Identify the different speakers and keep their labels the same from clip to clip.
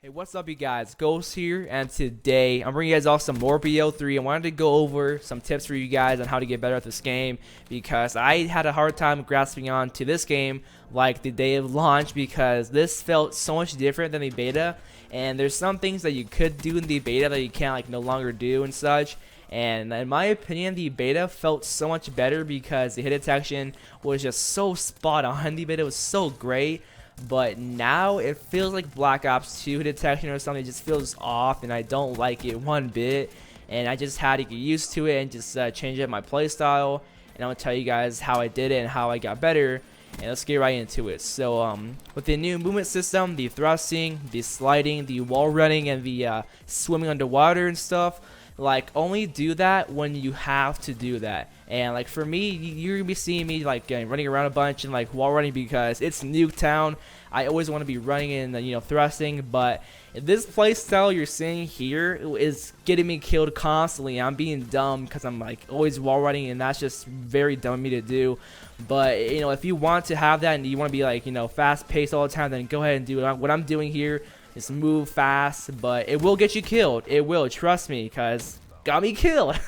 Speaker 1: Hey, what's up, you guys? Ghost here, and today I'm bringing you guys off some more BO3. I wanted to go over some tips for you guys on how to get better at this game because I had a hard time grasping on to this game like the day of launch because this felt so much different than the beta, and there's some things that you could do in the beta that you can't no longer do and such. And in my opinion, the beta felt so much better because the hit detection was just so spot on. The beta was so great. But now it feels like Black Ops 2 detection or something. It just feels off, and I don't like it one bit. And I just had to get used to it and just change up my playstyle. And I'm gonna tell you guys how I did it and how I got better. And let's get right into it. So with the new movement system, the thrusting, the sliding, the wall running, and the swimming underwater and stuff, like, only do that when you have to do that. And like for me, you're gonna be seeing me like running around a bunch and like wall running because it's Nuketown. I always want to be running and thrusting, but this playstyle you're seeing here is getting me killed constantly. I'm being dumb because I'm like always wall running, and that's just very dumb of me to do. But if you want to have that and you want to be like fast paced all the time, then go ahead and do it. What I'm doing here is move fast, but it will get you killed. It will, trust me, because got me killed.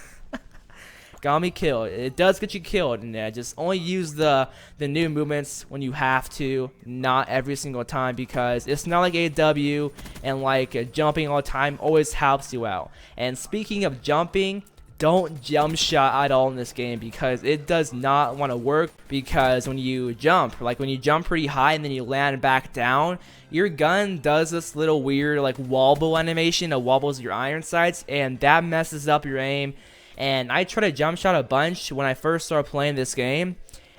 Speaker 1: Got me killed. It does get you killed, and just only use the new movements when you have to, not every single time, because it's not like AW and like jumping all the time always helps you out. And speaking of jumping, don't jump shot at all in this game because it does not want to work. Because when you jump, like when you jump pretty high and then you land back down, your gun does this little weird like wobble animation. It wobbles your iron sights, and that messes up your aim. And I tried to jump shot a bunch when I first started playing this game,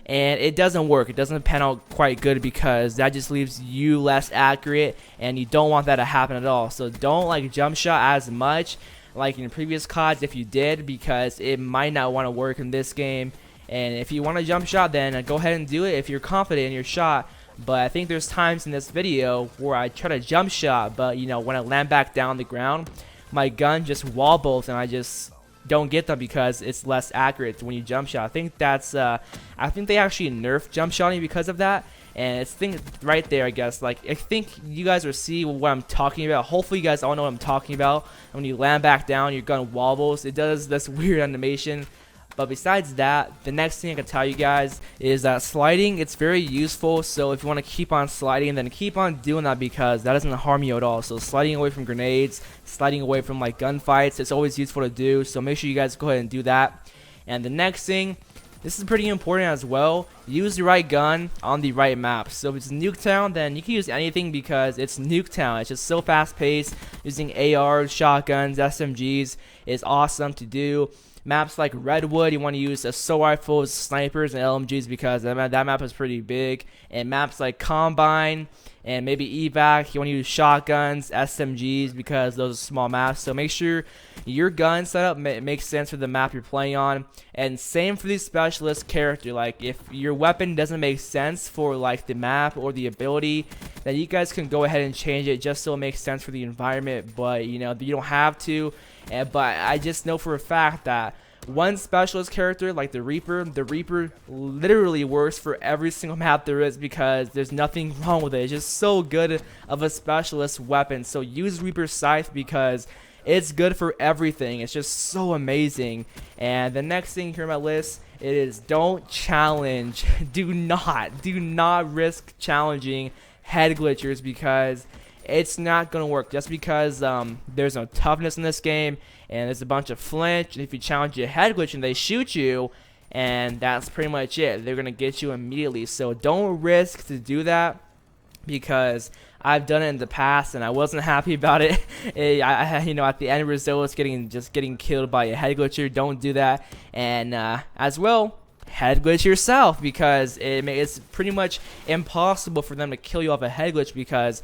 Speaker 1: and it doesn't work. It doesn't pan out quite good because that just leaves you less accurate, and you don't want that to happen at all. So don't like jump shot as much like in previous CODs if you did, because it might not want to work in this game. And if you want to jump shot, then go ahead and do it if you're confident in your shot. But I think there's times in this video where I try to jump shot, but when I land back down on the ground, my gun just wobbles and I just don't get them because it's less accurate when you jump shot. I think that's I think they actually nerfed jump shotting because of that, and it's right there, I guess. Like, I think you guys will see what I'm talking about. Hopefully you guys all know what I'm talking about. When you land back down, your gun wobbles. It does this weird animation. But besides that, the next thing I can tell you guys is that sliding, it's very useful. So if you want to keep on sliding, then keep on doing that because that doesn't harm you at all. So sliding away from grenades, sliding away from like gunfights, it's always useful to do. So make sure you guys go ahead and do that. And the next thing, this is pretty important as well. Use the right gun on the right map. So if it's Nuketown, then you can use anything because it's Nuketown. It's just so fast paced. Using ARs, shotguns, SMGs is awesome to do. Maps like Redwood, you want to use assault rifles, snipers, and LMGs because that map is pretty big. And maps like Combine and maybe Evac, you want to use shotguns, SMGs because those are small maps. So make sure your gun setup makes sense for the map you're playing on. And same for the specialist character. Like, if your weapon doesn't make sense for like the map or the ability, then you guys can go ahead and change it just so it makes sense for the environment. But you don't have to. But I just know for a fact that one specialist character like the Reaper literally works for every single map there is because there's nothing wrong with it. It's just so good of a specialist weapon. So use Reaper Scythe because it's good for everything. It's just so amazing. And the next thing here on my list, it is don't challenge. Do not risk challenging head glitchers because it's not gonna work. Just because there's no toughness in this game and there's a bunch of flinch, and if you challenge a head glitch and they shoot you, and that's pretty much it, they're gonna get you immediately. So don't risk to do that because I've done it in the past and I wasn't happy about it. At the end result, it's getting killed by a head glitcher. Don't do that. And as well, head glitch yourself because it's pretty much impossible for them to kill you off a head glitch because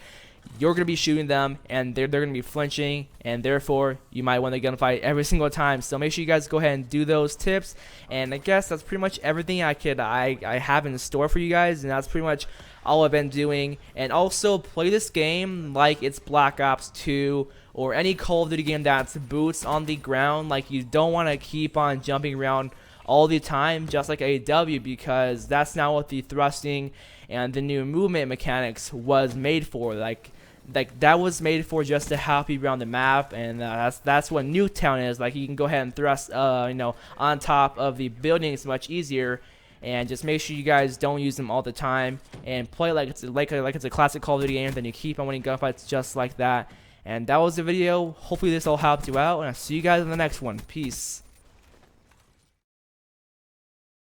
Speaker 1: you're going to be shooting them and they're going to be flinching, and therefore you might win the gunfight every single time. So make sure you guys go ahead and do those tips. And I guess that's pretty much everything I have in store for you guys, and that's pretty much all I've been doing. And also play this game like it's Black Ops 2 or any Call of Duty game that's boots on the ground. Like, you don't want to keep on jumping around all the time just like AW because that's not what the thrusting and the new movement mechanics was made for. Like, like that was made for just to help you around the map, and that's what Newtown is. Like you can go ahead and thrust on top of the buildings much easier, and just make sure you guys don't use them all the time and play like it's a classic Call of Duty game. Then you keep on winning gunfights just like that. And that was the video. Hopefully this all helped you out, and I'll see you guys in the next one. Peace.